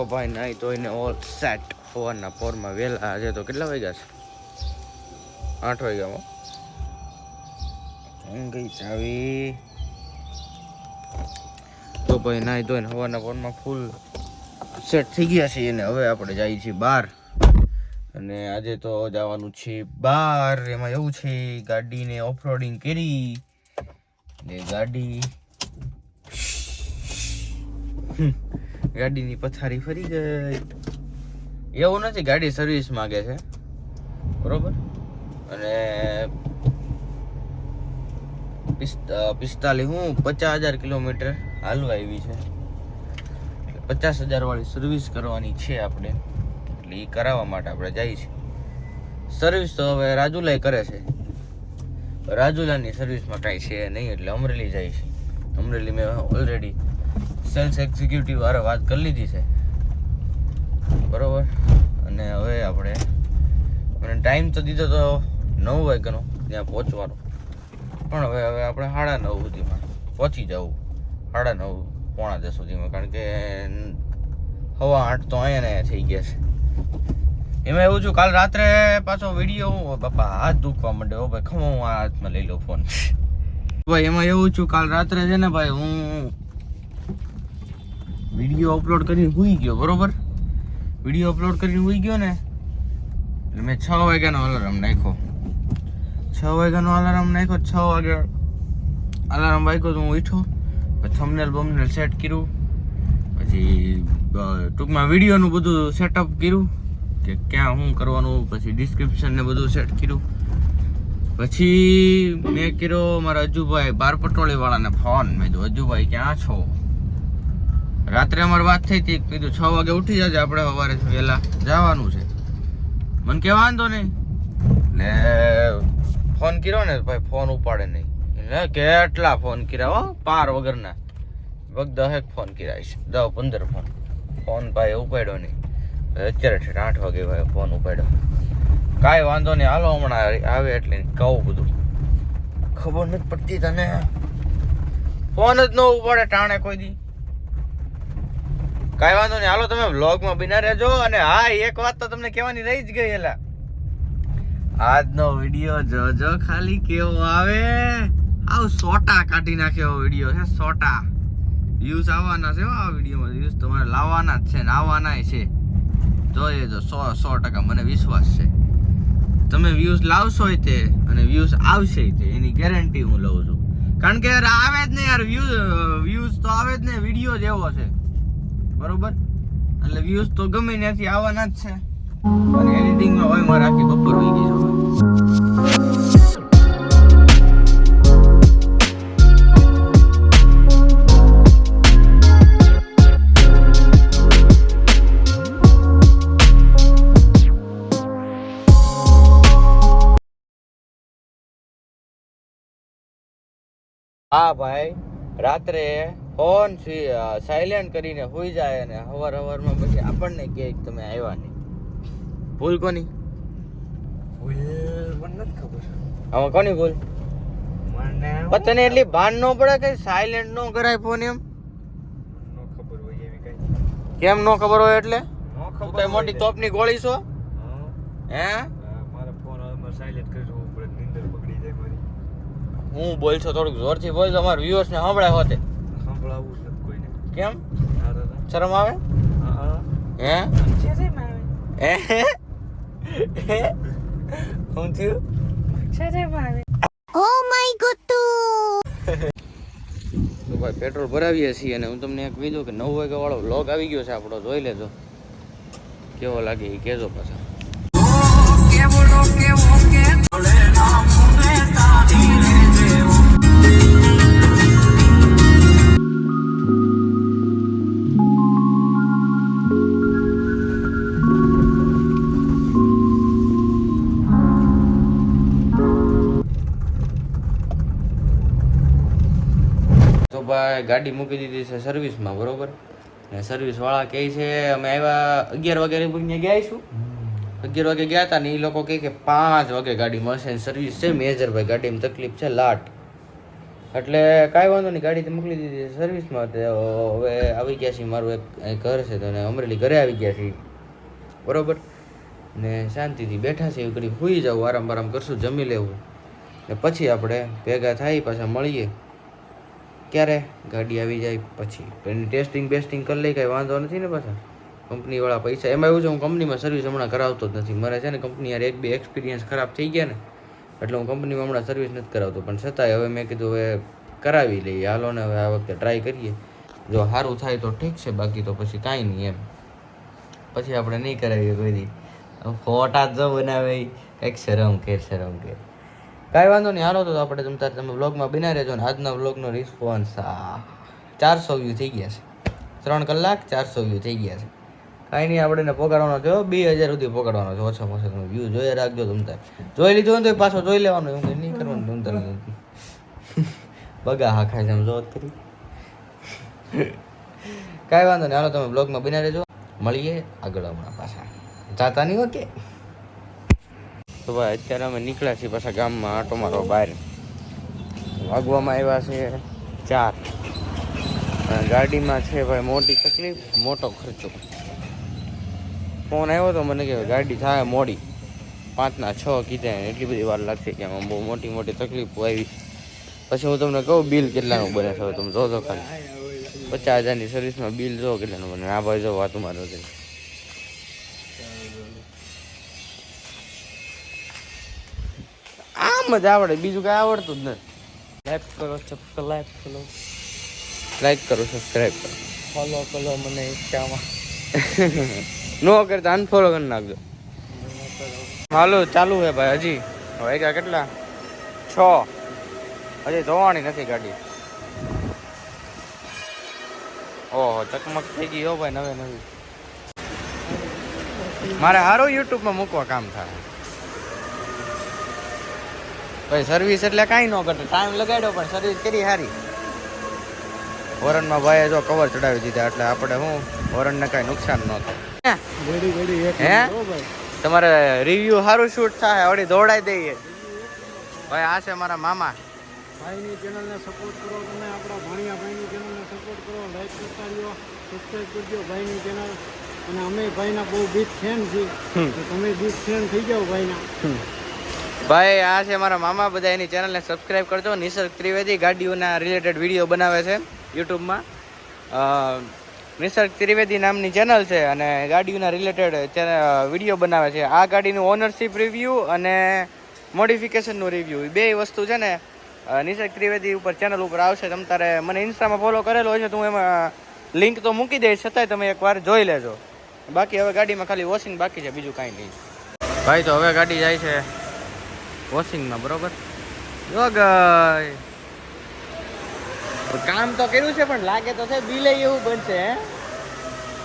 તો ભાઈ નહીં તો એને ઓલ સેટ સવારના પોરમાં વહેલા આજે તો કેટલા વાગ્યા છે 8 વાગ્યામાં ગઈ ચાવી તો ભાઈ નાઈ ધોઈને સવારના પોરમાં ફૂલ સેટ થઈ ગયા છે અને હવે આપણે જઈએ છીએ બહાર અને આજે તો જવાનું છે બહાર એમાં એવું છે ગાડીને ઓફરોડિંગ કરી ને ગાડીની પથારી ફરી ગઈ એવું નથી ગાડી સર્વિસ માંગે છે બરોબર અને 50,000 કિલોમીટર હાલવા આવી છે 50,000 વાળી સર્વિસ કરવાની છે આપણે એટલે એ કરાવવા માટે આપણે જઈએ છીએ સર્વિસ તો હવે રાજુલાઈ કરે છે રાજુલાની સર્વિસમાં કાંઈ છે નહીં એટલે અમરેલી જાય છે અમરેલી મેં ઓલરેડી સેલ્સ એક્ઝિક્યુટિવ વાળા વાત કરી લીધી છે બરોબર અને હવે આપણે મને ટાઈમ તો દીધો તો 9 વાગ્યાનો ત્યાં પહોંચવાનો પણ હવે આપણે 9:30 સુધીમાં પહોંચી જવું 9:30 પોણા 10 સુધીમાં કારણ કે 8:15 તો અહીંયા થઈ ગયા છે એમાં એવું છું કાલ રાત્રે પાછો વિડીયો બાપા હાથ દુખવા માંડ્યો ભાઈ ખમો હું આ હાથમાં લઈ લો ફોન ભાઈ એમાં એવું છું કાલ રાત્રે છે ને ભાઈ હું વિડીયો અપલોડ કરીને સૂઈ ગયો બરોબર વિડીયો અપલોડ કરીને સૂઈ ગયો ને એટલે મેં 6 વાગ્યાનો અલાર્મ નાખ્યો 6 વાગ્યાનો અલાર્મ નાખ્યો 6 વાગે અલાર્મ વાગ્યો તો હું ઉઠ્યો પછી થંબનેલ બમનેલ સેટ કર્યું પછી ટૂંકમાં વિડીયોનું બધું સેટઅપ કર્યું કે ક્યાં શું કરવાનું પછી ડિસ્ક્રિપ્શન ને બધું સેટ કર્યું પછી મેં કર્યો મારા અજુભાઈ 12 પટોળી વાળાને ફોન મેં કીધું અજુભાઈ ક્યાં છો રાત્રે અમારી વાત થઈ હતી કીધું 6 વાગે ઉઠી જજે આપણે સવારે વહેલા જવાનું છે મને કે વાંધો નહીં એટલે ફોન કર્યો ને ભાઈ ફોન ઉપાડે નહીં એટલે કેટલા ફોન કર્યા હો પાર વગરના લગભગ 10 ફોન કર્યા છે 10-15 ફોન ભાઈ ઉપાડ્યો નહીં અત્યારે 8 વાગે ભાઈ ફોન ઉપાડ્યો કાંઈ વાંધો નહીં હાલો હમણાં આવે એટલે કહું બધું ખબર નથી પડતી તને ફોન જ ન ઉપાડે ટાણે કોઈ દી કાંઈ વાંધો નહીં હાલો તમે વ્લોગમાં બિના રહેજો અને હા એક વાત તો તમને કહેવાની રહી જ ગઈ એલા આજનો વિડીયો જોજો ખાલી કેવો આવે આવ સોટા કાઢી નાખ્યો વિડીયો છે સોટા વ્યૂઝ આવવાના છે આ વિડીયોમાં વ્યૂઝ તમારે લાવવાના જ છે ને આવવાના છે જોઈએ જો 100% મને વિશ્વાસ છે તમે વ્યૂઝ લાવશો તે અને વ્યૂઝ આવશે તે એની ગેરંટી હું લઉં છું કારણ કે યાર આવે જ ને યાર વ્યૂઝ તો આવે જ ને વિડીયો જ એવો છે બરોબર એટલે વ્યૂઝ તો ગમે ત્યાંથી આવવાના જ છે અને એડિટિંગમાં હોય મારે આખી બપોર હોઈ ગઈ છે હા ભાઈ રાત્રે ફોન સાયલેન્ટ કરીને હોઈ જાય અને સવારમાં પછી આપણને કહે કે તમે આવ્યા નહીં ભૂલ કોની ભૂલ મને નથી ખબર હવે કોની ભૂલ મને તને એટલી ભાન ન પડે કે સાયલેન્ટ ન કરાય ફોન એમ નો ખબર હોય એવી કઈ કેમ નો ખબર હોય એટલે નો ખબર કઈ મોટી તોપની ગોળી છો હે મારો ફોન સાયલેન્ટ કરી દઉં પડે નીંદર પકડી જાય મારી હું બોલ છો થોડુંક જોરથી બોલ તમારા વ્યુઅર્સ ને સાંભળાય હોતે સંભળાવું જ નથી કોઈને કેમ શરમ આવે હે શરમ આવે હું થયું શરમ આવે ઓ માય ગોડ તો ભાઈ પેટ્રોલ ભરાવીએ છીએ અને હું તમને એક કીધું કે 9 વાગ્યા વાળો વ્લોગ આવી ગયો છે આપણો જોઈ લેજો કેવો લાગે એ કહેજો પાછા ભાઈ ગાડી મૂકી દીધી છે સર્વિસમાં બરોબર ને સર્વિસ વાળા કહે છે અમે આવ્યા 11 વાગે પૂરીને ગયા છું 11 વાગે ગયા હતા ને એ લોકો કહે કે 5 વાગે ગાડી મળશે સર્વિસ છે મેજર ભાઈ ગાડીમાં તકલીફ છે લાટ એટલે કાંઈ વાંધો નહીં, ગાડી તો મોકલી દીધી છે સર્વિસમાં. તો હવે આવી ગયા છીએ, મારું એક ઘર છે તો અમરેલી ઘરે આવી ગયા છીએ બરોબર. ને શાંતિથી બેઠા છે, ઘડી સૂઈ જાવ, આરામ કરશું, જમી લેવું ને પછી આપણે ભેગા થાય, પાછા મળીએ ક્યારે ગાડી આવી જાય પછી. એની ટેસ્ટિંગ બેસ્ટિંગ કરી લઈ, કાંઈ વાંધો નથી ને. પાછા કંપનીવાળા પૈસા, એમાં એવું છે હું કંપનીમાં સર્વિસ હમણાં કરાવતો જ નથી. મારે છે ને કંપની યાર 1-2 એક્સપિરિયન્સ ખરાબ થઈ ગયા ને, એટલે હું કંપનીમાં હમણાં સર્વિસ નથી કરાવતો. પણ છતાંય હવે મેં કીધું હવે કરાવી લઈએ, હાલો ને હવે આ વખતે ટ્રાય કરીએ. જો સારું થાય તો ઠીક છે, બાકી તો પછી કાંઈ નહીં એમ. પછી આપણે નહીં કરાવીએ કોઈ દી, ફોટા જો બનાવે કંઈક શરમ કે. કાંઈ વાંધો નહીં, હાલો તો આપણે તમે વ્લોગમાં બના રહેજો. ને આજના વ્લોગનો રિસ્પોન્સ 400 વ્યૂ થઈ ગયા છે. 3 કલાક 400 વ્યૂ થઈ ગયા છે. કાંઈ નહીં, આપણે એને પકડવાનો છે 2000 સુધી પકડવાનો છે ઓછામાં ઓછા. તમે વ્યૂ જોઈ રાખજો. તમતાર જોઈ લીધો ને તો પાછો જોઈ લેવાનો, એવું કંઈ નહીં કરવાનું. તમતાર બગા હા ખાય છે એમ જોત કરી. કાંઈ વાંધો નહીં, હાલો તમે બ્લોગમાં બના રહેજો, મળીએ આગળ હમણાં પાછા. જાતા નહીં ઓકે. તો ભાઈ અત્યારે અમે નીકળ્યા છીએ પાછા ગામમાં આટો મારવા બહાર. વાગવામાં આવ્યા છે 4. અને ગાડીમાં છે ભાઈ મોટી તકલીફ, મોટો ખર્ચો. ફોન આવ્યો તો મને કે ગાડી થાય મોડી, 5 ના 6 કીધા, એટલી બધી વાર લાગશે કે આમાં બહુ મોટી તકલીફો આવી. પછી હું તમને કહું બિલ કેટલાનું બને છે, હવે તમે જોજો ખાલી 50,000ની સર્વિસમાં બિલ જો કેટલાનું બને. આ ભાઈ જો વાત મારો છે. આમ જ આવડે, બીજું કાંઈ આવડતું જ નથી. લાઈક કરો સબસ્ક્રાઈબ કરો, ફોલો કરો મને ઇન્સ્ટામાં. નો કરતા અનફોલો કરી નાખજો. હાલો ચાલુ હે ભાઈ, હજી વાગ્યા કેટલા 6, હજી ધોવાની નથી ગાડી. ઓહો ચકમક થઈ ગઈ હો ભાઈ, નવી. મારે હારું યુટ્યુબમાં મૂકવા કામ થાય ભાઈ. સર્વિસ એટલે કાંઈ ન ઘટે, ટાઈમ લગાડ્યો પણ સર્વિસ કરી સારી. વરણમાં ભાઈએ જો કવર ચડાવી દીધા, એટલે આપણે શું વરણને કાંઈ નુકસાન ન થાય. હે તમારે રિવ્યુ સારું શૂટ થાય, વળી દોડાઈ દઈએ ભાઈ. આ છે મારા મામા. ભાઈની ચેનલને સપોર્ટ કરો, તમે આપણા ભાણિયા ભાઈની ચેનલને સપોર્ટ કરો, લાઈક કરતા રહ્યો, સબસ્ક્રાઈબ કરજો ભાઈની ચેનલ. અને અમે ભાઈના બહુ બિગ ફેન છીએ, તો તમે બિગ ફેન થઈ જાઓ ભાઈના. ભાઈ આ છે મારા મામા, બધા એની ચેનલને સબસ્ક્રાઈબ કરજો. નિસર્ગ ત્રિવેદી ગાડીઓના રિલેટેડ વિડીયો બનાવે છે યુટ્યુબમાં. નિસર્ગ ત્રિવેદી નામની ચેનલ છે અને ગાડીઓના રિલેટેડ વિડીયો બનાવે છે. આ ગાડીનું ઓનરશિપ રિવ્યૂ અને મોડિફિકેશનનું રિવ્યૂ, બે વસ્તુ છે ને નિસર્ગ ત્રિવેદી ઉપર ચેનલ ઉપર આવશે. તમે તારે મને ઇન્સ્ટામાં ફોલો કરેલો હોય છે તો હું એમાં લિંક તો મૂકી દઈશ, છતાંય તમે એકવાર જોઈ લેજો. બાકી હવે ગાડીમાં ખાલી વોશિંગ બાકી છે, બીજું કાંઈ નહીં ભાઈ. તો હવે ગાડી જાય છે વોશિંગમાં બરોબર. જો ગઈ કામ તો કર્યું છે પણ લાગે તો છે બિલ એવું બનશે. હે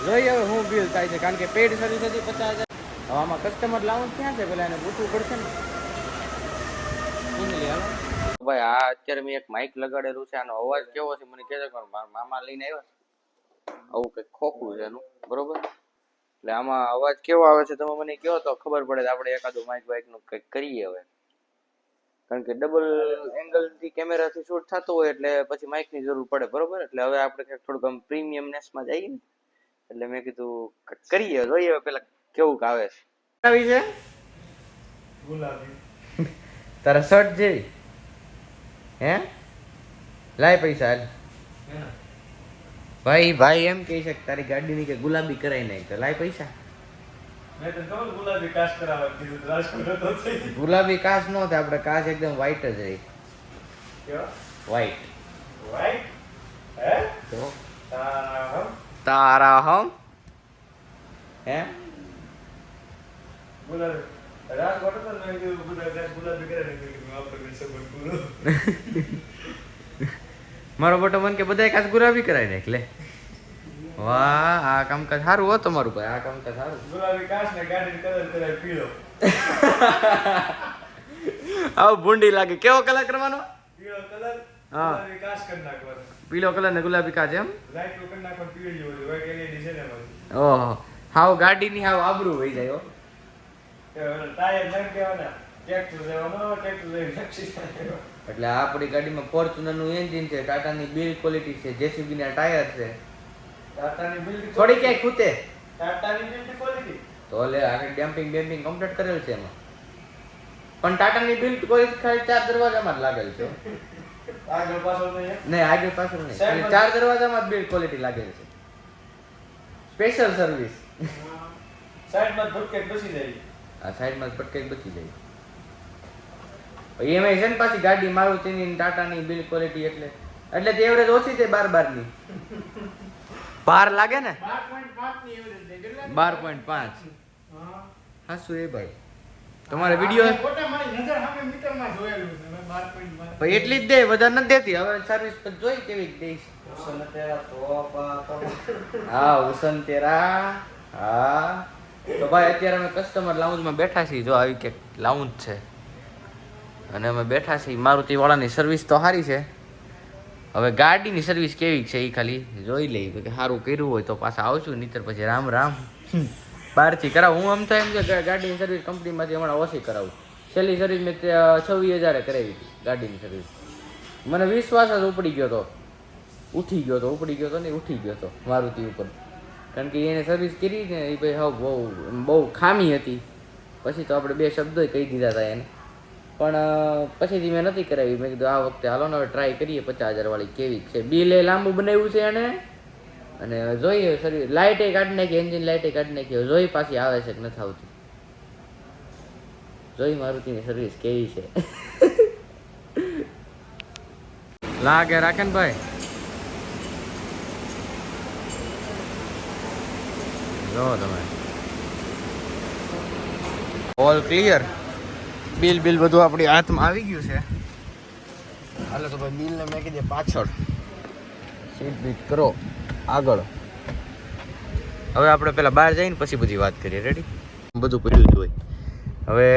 જોઈએ હવે શું બિલ થાય છે, કારણ કે પેડ સર્વિસ હતી 50,000. હવે આમાં કસ્ટમર લાવવાનું ક્યાં છે, પેલા એને પૂછવું પડશે ને. ભાઈ આ અત્યારે મેં એક માઇક લગાડેલું છે, આનો અવાજ કેવો છે મને કહેજો. મામા લઈને આવ્યા, આવું કંઈક ખોખું છે એનું બરોબર. એટલે આમાં અવાજ કેવો આવે છે તમે મને કહો તો ખબર પડે. આપણે એકાદું માઇક બાઇકનું કંઈક કરીએ હવે, કારણ કે ડબલ એંગલથી કેમેરાથી શૂટ થતું હોય એટલે પછી માઇકની જરૂર પડે બરોબર. એટલે હવે આપણે કંઈક થોડુંક આમ પ્રીમિયમનેસમાં જઈએ ને, એટલે મેં કીધું કરીએ, જોઈએ પેલા કેવું આવે છે. આવી છે ગુલાબી તારા શર્ટ જેવી. હે લાય પૈસા હાલ. ભાઈ એમ કહી છે તારી ગાડીની કે ગુલાબી કરાઈ નાખ, તો લાય પૈસા. ગુલાબી કાચ નો થાય, આપણે કાચ એકદમ વ્હાઈટ જ રહી. વ્હાઈટ તારા હમ હે મારો બટો મન કે બધા કાચ ગુલાબી કરાવી નાખ લે. વાહ આ કામકાજ સારું હો તમારું ભાઈ, આ કામકાજ સારું. ગુલાબી કાચ ને ગાડી કલર કરાય પીળો. આવ ભૂંડી લાગે. કેવો કલર કરવાનો? પીળો કલર. હા ગુલાબી કાચ કરી નાખવાનો. પીળો કલર ને ગુલાબી કાચ એમ લાઈટ કરી નાખવાનો. પીળી હોય વ્હાઈટ એલઈડી છે ને એમાં. ઓહો હાવ ગાડીની હાવ આબરૂ વહી જાય હો. ટાયર નાખ દેવાના, ટ્રેક્ટર લેવાનો, ટ્રેક્ટર લઈ નાખી. એટલે આ આપણી ગાડીમાં ફોર્ચ્યુનરનું એન્જિન છે, ટાટાની બિલ્ડ ક્વોલિટી છે, જેસીબીના ટાયર છે. ટાટાની બિલ્ડ થોડી ક્યાંય ખૂતે ટાટાની બિલ્ડ ક્વોલિટી તો લે આગળ ડેમ્પિંગ કમ્પ્લીટ કરેલ છે એમાં. પણ ટાટાની બિલ્ડ ક્વોલિટી ખાલી 4 દરવાજામાં જ લાગેલ છે. આગળ પાછળ નહીં નહીં આગળ પાછળ નહીં, ખાલી 4 દરવાજામાં જ બિલ્ડ ક્વોલિટી લાગેલ છે. Special service. સાઈડમાં ભટકે બસી જાય. આ સાઈડમાં પટકે બચી જાય. એમાં છે ને પાછી ગાડી મારુતિની ને ટાટાની બિલ્ડ ક્વોલિટી એટલે તે એવરેજ ઓછી છે 12 ની. 12 લાગે ને 12.5 ની એવરેજ દે કેટલા 12.5. હા હાસુ એ ભાઈ તમારે વિડિયો ફોટા મારી નજર સામે મીટરમાં જોયેલું છે મેં 12.5 ભાઈ એટલી જ દે, વધારે નથી દેતી. હવે સર્વિસ પર જોઈ કેવી દઈશ. હા ઉસન તેરા. હા તો ભાઈ અત્યારે અમે કસ્ટમર લાઉન્જમાં બેઠા છીએ. જો આવી કે લાઉન્જ છે અને અમે બેઠા છીએ. મારુતિ વાળાની સર્વિસ તો સારી છે. હવે ગાડીની સર્વિસ કેવી છે એ ખાલી જોઈ લઈએ કે સારું કર્યું હોય તો પાછા આવશું, નહીતર પછી રામ રામ બહારથી કરાવું. હું આમ થાય એમ કે ગાડીની સર્વિસ કંપનીમાંથી હમણાં ઓછી કરાવું. છેલ્લી સર્વિસ મેં 26,000 કરાવી હતી ગાડીની સર્વિસ. મને વિશ્વાસ જ ઉપડી ગયો હતો મારુતિ ઉપર. કારણ કે એને સર્વિસ કરી ને એ ભાઈ હા બહુ ખામી હતી. પછી તો આપણે 2 શબ્દો કહી દીધા હતા એને, પણ પછીથી મેં નથી કરાવી. મેં કીધું આ વખતે હાલો ને હવે ટ્રાય કરીએ 50,000 વાળી કેવી છે. બિલ એ લાંબુ બનાવ્યું છે એને, અને જોઈએ સર્વિસ લાઇટે કાઢી નાખી, એન્જિન લાઇટે કાઢી નાખી. જોઈ પાછી આવે છે કે નથી આવતી. જોઈ મારુતિની સર્વિસ કેવી છે. લાગે રાખે ને ભાઈ. જો તમે ઓલ ક્લિયર. બિલ બધું આપણી હાથમાં આવી ગયું છે. હાલો તો ભાઈ બિલને મેં કીધે પાછળ, સીટ બીટ કરો આગળ. હવે આપણે પેલા બહાર જઈને પછી બધી વાત કરીએ. રેડી? બધું પડ્યું જ હોય. હવે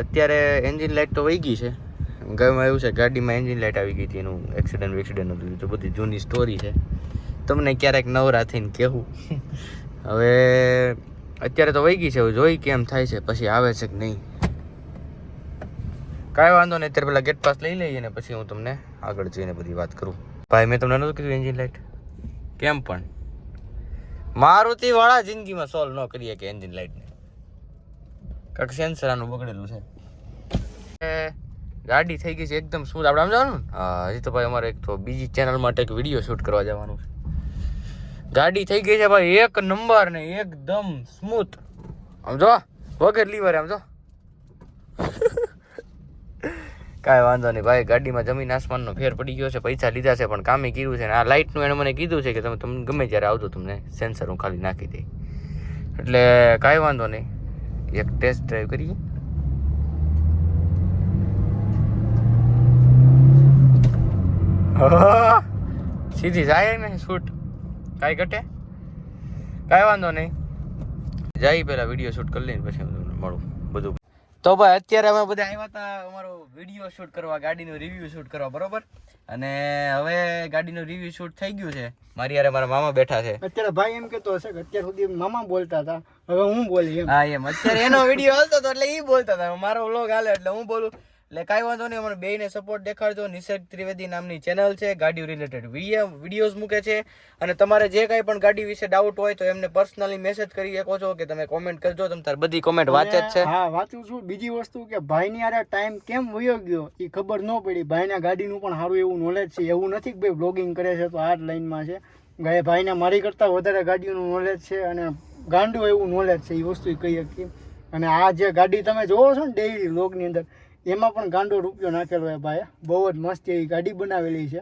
અત્યારે એન્જિન લાઇટ તો વહી ગઈ છે. ગમે એવું છે ગાડીમાં એન્જિન લાઇટ આવી ગઈ હતી, એનું એક્સિડન્ટ હતું તો બધી જૂની સ્ટોરી છે. તમને ક્યારેક નવરા થઈને કહેવું. હવે અત્યારે તો વહી ગઈ છે. હવે જોઈ કેમ થાય છે, પછી આવે છે કે નહીં. કાંઈ વાંધો નહીં. અત્યારે પેલા ગેટ પાસ લઈ લઈએ ને પછી હું તમને આગળ જઈને બધી વાત કરું. ભાઈ મેં તમને નહોતું કીધું એન્જિન લાઇટ કેમ પણ મારુતિ વાળા જિંદગીમાં સોલ્વ ન કરીએ કે એન્જિન લાઇટને. કાંઈક સેન્સર આનું બગડેલું છે. ગાડી થઈ ગઈ છે એકદમ સ્મૂથ. આપણે આમ જવાનું ને? હા હજી તો ભાઈ અમારે એક તો બીજી ચેનલ માટે એક વિડીયો શૂટ કરવા જવાનું છે. ગાડી થઈ ગઈ છે ભાઈ 1 નંબર ને એકદમ સ્મૂથ. આમ જો વગર લીવર આમ જો. કાંઈ વાંધો નહીં ભાઈ, ગાડીમાં જમીન આસમાનનો ફેર પડી ગયો છે. પૈસા લીધા છે પણ કામે કર્યું છે. ને આ લાઇટનું એણે મને કીધું છે કે તમે ગમે ત્યારે આવજો, તમને સેન્સર હું ખાલી નાખી દઈ. એટલે કાંઈ વાંધો નહીં, એક ટેસ્ટ ડ્રાઈવ કરીએ. સીધી જાય ને શૂટ, કાંઈ ઘટે. કાંઈ વાંધો નહીં, જાય પહેલાં વિડીયો શૂટ કરી લઈને પછી મળું બધું. તો ભાઈ અત્યારે અમે બધા આવ્યા હતા અમારો વિડીયો શૂટ કરવા, ગાડીનો રિવ્યૂ શૂટ કરવા, બરોબર. અને હવે ગાડીનું રિવ્યૂ શૂટ થઈ ગયું છે. મારી યારે મારા મામા બેઠા છે. અત્યારે ભાઈ એમ કહેતો હશે કે અત્યાર સુધી મામા બોલતા હતા, હવે હું બોલી એમ. હા એમ અત્યારે એનો વિડીયો હાલતો હતો એટલે એ બોલતા હતા, મારો વ્લોગ હાલે એટલે હું બોલું. એટલે કાંઈ વાંધો નહીં, અમારે બેયને સપોર્ટ દેખાડજો. નિસર્ગ ત્રિવેદી નામની ચેનલ છે, ગાડીઓ રિલેટેડ વિડીયોઝ મૂકે છે. અને તમારે જે કાંઈ પણ ગાડી વિશે ડાઉટ હોય તો એમને પર્સનલી મેસેજ કરી શકો છો કે તમે કોમેન્ટ કરજો. તમે તાર બધી કોમેન્ટ વાંચે જ છે. હા વાંચું છું. બીજી વસ્તુ કે ભાઈની યારે ટાઈમ કેમ વયો ગયો એ ખબર ન પડી. ભાઈના ગાડીનું પણ સારું એવું નોલેજ છે. એવું નથી કે ભાઈ બ્લોગિંગ કરે છે તો આ જ લાઈનમાં છે. ભાઈને મારી કરતાં વધારે ગાડીઓનું નોલેજ છે અને ગાંડું એવું નોલેજ છે, એ વસ્તુ કહી શકીએ. અને આ જે ગાડી તમે જોવો છો ને ડેઈલી વ્લોગની અંદર, એમાં પણ ગાંડો રૂપિયો નાખેલો હોય ભાઈ. બહુ જ મસ્ત એવી ગાડી બનાવેલી છે.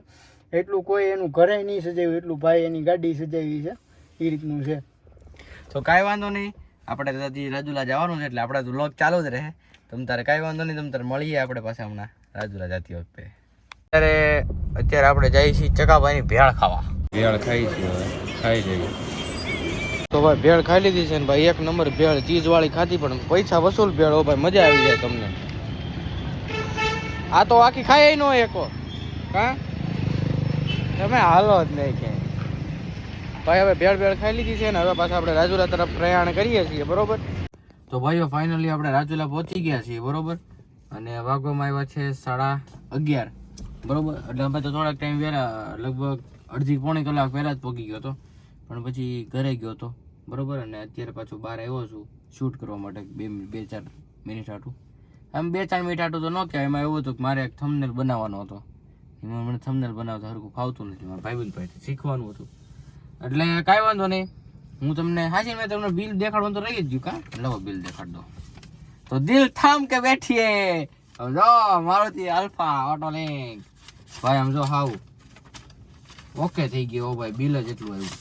એટલું કોઈ એનું ઘરે નહીં સજાવ્યું એટલું ભાઈ એની ગાડી સજાવી છે, એ રીતનું છે. તો કાંઈ વાંધો નહીં, આપણે ત્યાંથી રાજુલા જવાનું છે એટલે આપણે તો વ્લોગ ચાલુ જ રહે. તમ તારે કાંઈ વાંધો નહીં, તમ તારે મળીએ આપણે પાછા હમણાં રાજુલા જતી વખતે. અત્યારે આપણે જઈએ છીએ ચકાભાઈની ભેળ ખાવા. ભેળ ખાઈ છીએ, હવે ખાઈ જઈએ. તો ભાઈ ભેળ ખાઈ લીધી છે ને ભાઈ, 1 નંબર ભેળ, ચીઝવાળી ખાધી પણ પૈસા વસૂલ ભેળ. હો ભાઈ મજા આવી જાય તમને. આ તો આખી ખાઈ ન એકો. હા તમે હાલો જ નહીં ક્યાંય ભાઈ. હવે ભેળ ખાઈ લીધી છે ને હવે પાછા આપણે રાજુલા તરફ પ્રયાણ કરીએ છીએ, બરોબર. તો ભાઈઓ ફાઇનલી આપણે રાજુલા પહોંચી ગયા છીએ, બરોબર. અને વાગવામાં આવ્યા છે 11:30 બરોબર. એટલે અમે તો થોડાક ટાઈમ વહેલા, લગભગ અડધી પોણી કલાક પહેલા જ પહોંચી ગયો હતો, પણ પછી ઘરે ગયો હતો બરોબર. અને અત્યારે પાછો બહાર આવ્યો છું શૂટ કરવા માટે 2-4 મિનિટ આટું. આમ 2-4 મિનિટ આટું તો ન કહેવાય. એમાં એવું હતું કે મારે એક થંબનેલ બનાવવાનો હતો. એમાં મને થંબનેલ બનાવતા હરખું ફાવતું નથી, મારા ભાઈબંધ પાસેથી શીખવાનું હતું. એટલે કાંઈ વાંધો નહીં, હું તમને હાજી મેં તમને બિલ દેખાડવાનું તો રહી જ ગયું. કા લવો બિલ દેખાડ દો. તો દિલ થામ કે બેઠીએ. જો મારુતિ અલ્ફા ઓટો લિંક ભાઈ, આમ જો હાવ ઓકે થઈ ગયો ભાઈ. બિલ જ એટલું આવ્યું.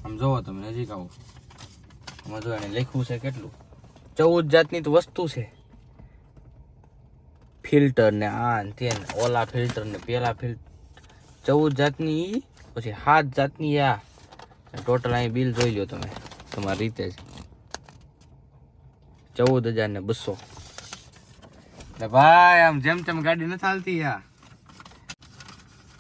આમ જોવો તમે નજીક આવો, આમાં જો એને લખ્યું છે કેટલું, 14 જાતની તો વસ્તુ છે. ફિલ્ટર ને આ ને તે ને ઓલા ફિલ્ટર ને પેલા ફિલ્ટર, 14 જાતની, પછી 7 જાતની આ. ટોટલ અહીં બિલ જોઈ લો તમે તમારી રીતે જ, 14,200. એટલે ભાઈ આમ જેમ તેમ ગાડી નથી હાલતી યાર.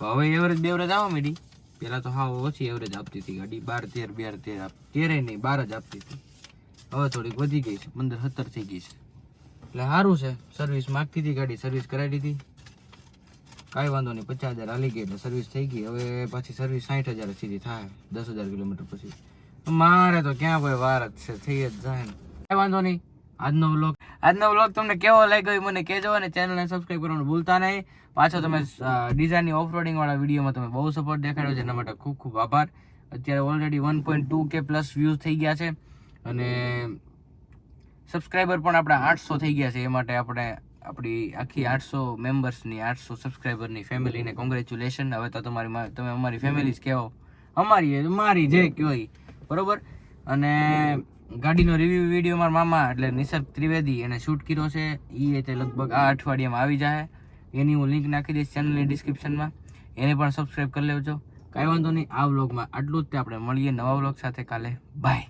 હવે એવરેજ બેવરેજ આવવા માંડી. પેલા તો હા ઓછી એવરેજ આપતી હતી ગાડી, 12-13 નહીં 12 જ આપતી હતી. હવે થોડીક વધી ગઈ છે, 15-17 થઈ ગઈ છે. એટલે સારું છે. સર્વિસ માગતી હતી ગાડી, સર્વિસ કરાવી દીધી, કાંઈ વાંધો નહીં. 50,000 હાલી ગઈ એટલે સર્વિસ થઈ ગઈ. હવે પાછી સર્વિસ 60,000 સીધી થાય 10,000 કિલોમીટર પછી. મારે તો ક્યાં ભાઈ વાર જ છે, થઈ જ જાય ને. કાંઈ વાંધો નહીં. આજનો વ્લોગ તમને કેવો લાગ્યો એ મને કહેજો, અને ચેનલને સબસ્ક્રાઈબ કરવાનું ભૂલતા નહીં. પાછો તમે ડિઝાઇનની ઓફરોડિંગ વાળા વિડીયોમાં તમે બહુ સપોર્ટ દેખાડ્યો છે, એના માટે ખૂબ ખૂબ આભાર. અત્યારે ઓલરેડી 1.2K પ્લસ વ્યૂઝ થઈ ગયા છે, અને સબસ્ક્રાઈબર પણ આપણા 800 થઈ ગયા છે. એ માટે આપણે આપણી આખી 800 મેમ્બર્સની, 800 સબસ્ક્રાઈબરની ફેમિલીને કોંગ્રેચ્યુલેશન. હવે તો તમે અમારી ફેમિલી જ કહેવો, મારી જે કહેવાય બરોબર. અને ગાડીનો રિવ્યૂ વિડીયો મારા મામા એટલે નિસર્ગ ત્રિવેદી એને શૂટ કર્યો છે. એ રીતે લગભગ આ અઠવાડિયામાં આવી જાય. એની હું લિંક નાખી દઈશ ચેનલની ડિસ્ક્રિપ્શનમાં, એને પણ સબસ્ક્રાઈબ કરી લેજો. કાંઈ વાંધો નહીં. આ વ્લોગમાં આટલું જ તે. આપણે મળીએ નવા વ્લોગ સાથે કાલે. બાય.